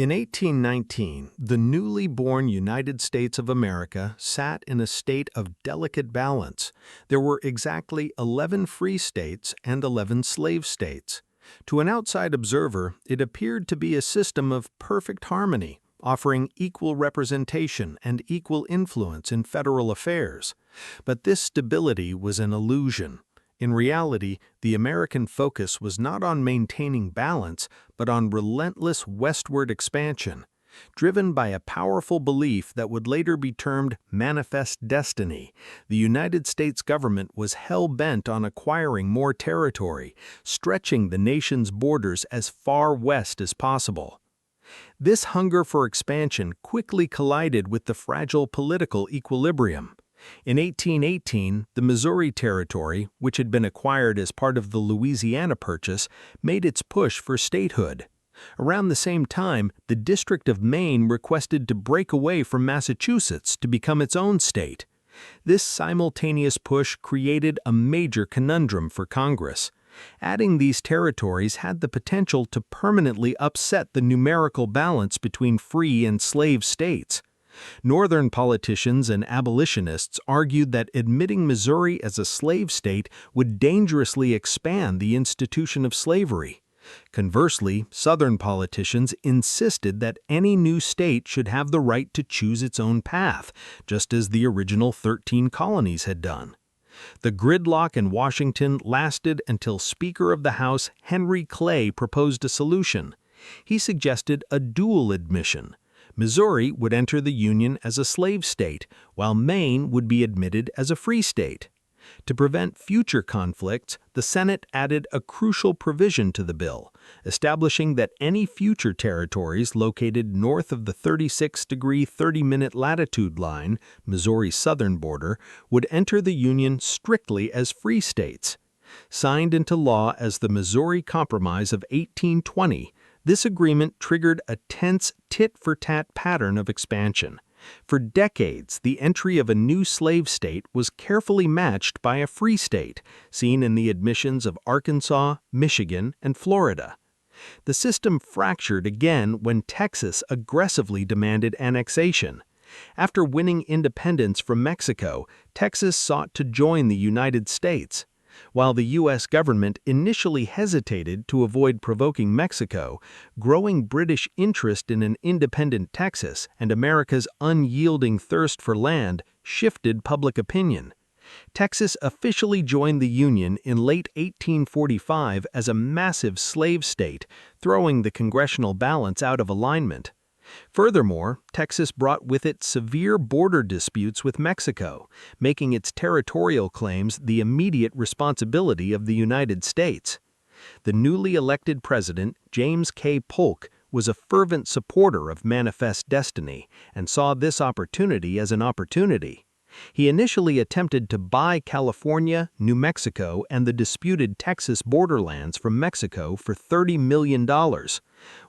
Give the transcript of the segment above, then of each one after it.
In 1819, the newly born United States of America sat in a state of delicate balance. There were exactly 11 free states and 11 slave states. To an outside observer, it appeared to be a system of perfect harmony, offering equal representation and equal influence in federal affairs. But this stability was an illusion. In reality, the American focus was not on maintaining balance, but on relentless westward expansion, driven by a powerful belief that would later be termed manifest destiny. The United States government was hell-bent on acquiring more territory, stretching the nation's borders as far west as possible. This hunger for expansion quickly collided with the fragile political equilibrium. In 1818, the Missouri Territory, which had been acquired as part of the Louisiana Purchase, made its push for statehood. Around the same time, the District of Maine requested to break away from Massachusetts to become its own state. This simultaneous push created a major conundrum for Congress. Adding these territories had the potential to permanently upset the numerical balance between free and slave states. Northern politicians and abolitionists argued that admitting Missouri as a slave state would dangerously expand the institution of slavery. Conversely, Southern politicians insisted that any new state should have the right to choose its own path, just as the original 13 colonies had done. The gridlock in Washington lasted until Speaker of the House Henry Clay proposed a solution. He suggested a dual admission. Missouri would enter the Union as a slave state, while Maine would be admitted as a free state. To prevent future conflicts, the Senate added a crucial provision to the bill, establishing that any future territories located north of the 36° 30' latitude line, Missouri's southern border, would enter the Union strictly as free states. Signed into law as the Missouri Compromise of 1820, this agreement triggered a tense tit-for-tat pattern of expansion. For decades, the entry of a new slave state was carefully matched by a free state, seen in the admissions of Arkansas, Michigan, and Florida. The system fractured again when Texas aggressively demanded annexation. After winning independence from Mexico, Texas sought to join the United States. While the U.S. government initially hesitated to avoid provoking Mexico, growing British interest in an independent Texas and America's unyielding thirst for land shifted public opinion. Texas officially joined the Union in late 1845 as a massive slave state, throwing the congressional balance out of alignment. Furthermore, Texas brought with it severe border disputes with Mexico, making its territorial claims the immediate responsibility of the United States. The newly elected president, James K. Polk, was a fervent supporter of manifest destiny and saw this opportunity as an opportunity. He initially attempted to buy California, New Mexico, and the disputed Texas borderlands from Mexico for $30 million.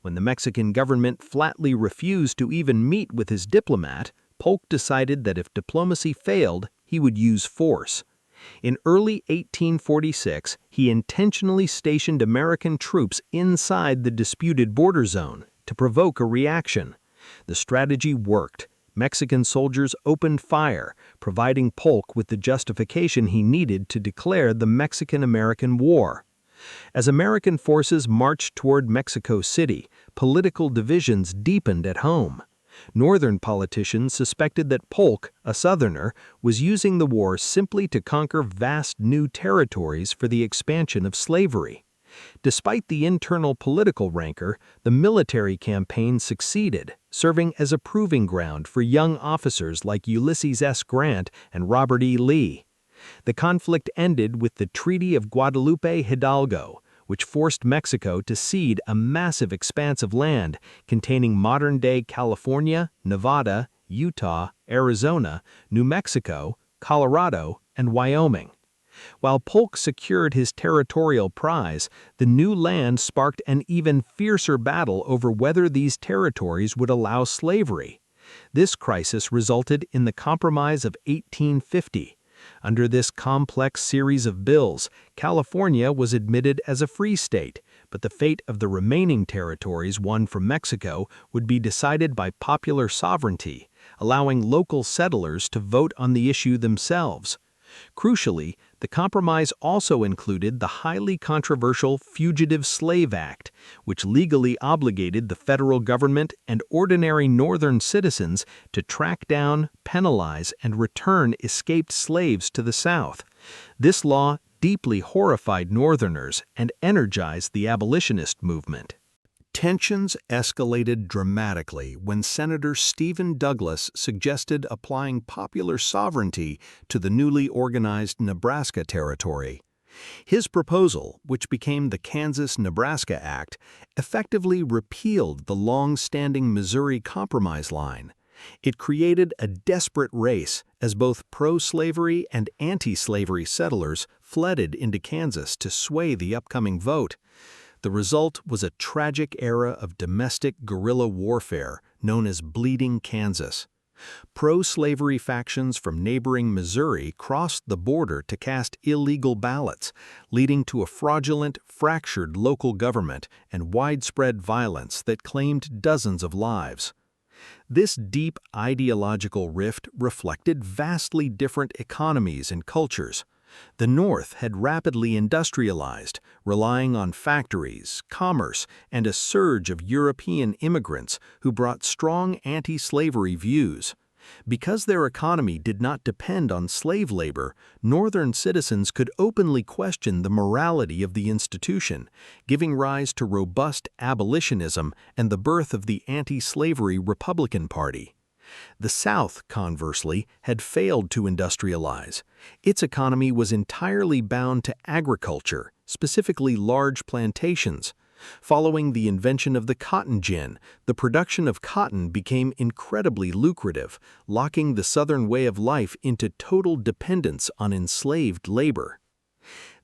When the Mexican government flatly refused to even meet with his diplomat, Polk decided that if diplomacy failed, he would use force. In early 1846, he intentionally stationed American troops inside the disputed border zone to provoke a reaction. The strategy worked. Mexican soldiers opened fire, providing Polk with the justification he needed to declare the Mexican-American War. As American forces marched toward Mexico City, political divisions deepened at home. Northern politicians suspected that Polk, a Southerner, was using the war simply to conquer vast new territories for the expansion of slavery. Despite the internal political rancor, the military campaign succeeded, serving as a proving ground for young officers like Ulysses S. Grant and Robert E. Lee. The conflict ended with the Treaty of Guadalupe Hidalgo, which forced Mexico to cede a massive expanse of land containing modern-day California, Nevada, Utah, Arizona, New Mexico, Colorado, and Wyoming. While Polk secured his territorial prize, the new land sparked an even fiercer battle over whether these territories would allow slavery. This crisis resulted in the Compromise of 1850. Under this complex series of bills, California was admitted as a free state, but the fate of the remaining territories won from Mexico would be decided by popular sovereignty, allowing local settlers to vote on the issue themselves. Crucially, the compromise also included the highly controversial Fugitive Slave Act, which legally obligated the federal government and ordinary Northern citizens to track down, penalize, and return escaped slaves to the South. This law deeply horrified Northerners and energized the abolitionist movement. Tensions escalated dramatically when Senator Stephen Douglas suggested applying popular sovereignty to the newly organized Nebraska Territory. His proposal, which became the Kansas-Nebraska Act, effectively repealed the long-standing Missouri Compromise line. It created a desperate race as both pro-slavery and anti-slavery settlers flooded into Kansas to sway the upcoming vote. The result was a tragic era of domestic guerrilla warfare known as Bleeding Kansas. Pro-slavery factions from neighboring Missouri crossed the border to cast illegal ballots, leading to a fraudulent, fractured local government and widespread violence that claimed dozens of lives. This deep ideological rift reflected vastly different economies and cultures. The North had rapidly industrialized, relying on factories, commerce, and a surge of European immigrants who brought strong anti-slavery views. Because their economy did not depend on slave labor, Northern citizens could openly question the morality of the institution, giving rise to robust abolitionism and the birth of the anti-slavery Republican Party. The South, conversely, had failed to industrialize. Its economy was entirely bound to agriculture, specifically large plantations. Following the invention of the cotton gin, the production of cotton became incredibly lucrative, locking the Southern way of life into total dependence on enslaved labor.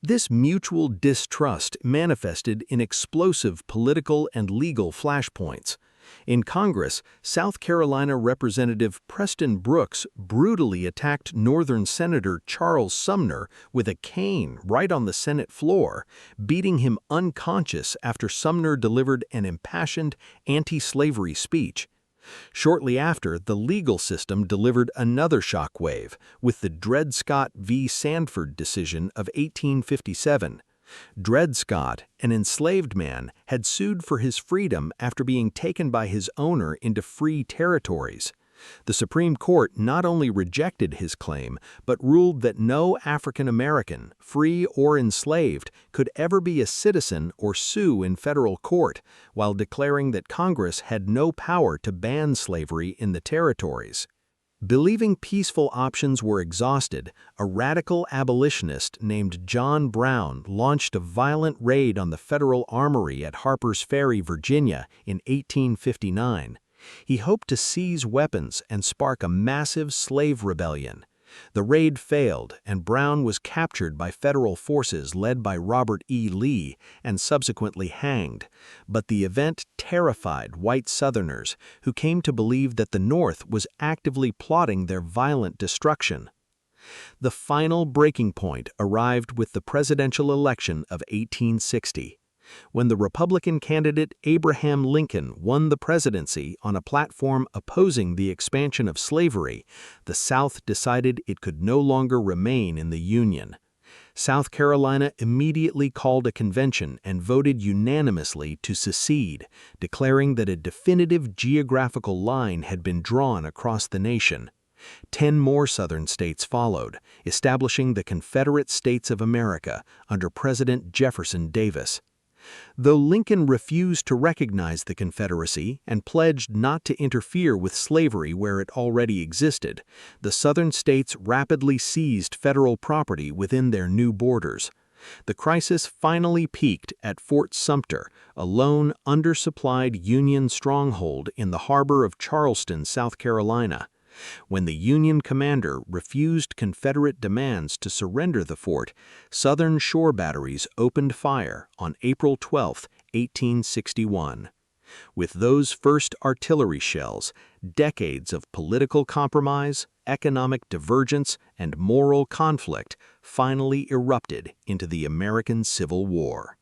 This mutual distrust manifested in explosive political and legal flashpoints. In Congress, South Carolina Representative Preston Brooks brutally attacked Northern Senator Charles Sumner with a cane right on the Senate floor, beating him unconscious after Sumner delivered an impassioned anti-slavery speech. Shortly after, the legal system delivered another shockwave with the Dred Scott v. Sandford decision of 1857. Dred Scott, an enslaved man, had sued for his freedom after being taken by his owner into free territories. The Supreme Court not only rejected his claim, but ruled that no African American, free or enslaved, could ever be a citizen or sue in federal court, while declaring that Congress had no power to ban slavery in the territories. Believing peaceful options were exhausted, a radical abolitionist named John Brown launched a violent raid on the federal armory at Harper's Ferry, Virginia, in 1859. He hoped to seize weapons and spark a massive slave rebellion. The raid failed, and Brown was captured by federal forces led by Robert E. Lee and subsequently hanged. But the event terrified white Southerners, who came to believe that the North was actively plotting their violent destruction. The final breaking point arrived with the presidential election of 1860. When the Republican candidate Abraham Lincoln won the presidency on a platform opposing the expansion of slavery, the South decided it could no longer remain in the Union. South Carolina immediately called a convention and voted unanimously to secede, declaring that a definitive geographical line had been drawn across the nation. 10 more Southern states followed, establishing the Confederate States of America under President Jefferson Davis. Though Lincoln refused to recognize the Confederacy and pledged not to interfere with slavery where it already existed, the Southern states rapidly seized federal property within their new borders. The crisis finally peaked at Fort Sumter, a lone, undersupplied Union stronghold in the harbor of Charleston, South Carolina. When the Union commander refused Confederate demands to surrender the fort, Southern shore batteries opened fire on April 12, 1861. With those first artillery shells, decades of political compromise, economic divergence, and moral conflict finally erupted into the American Civil War.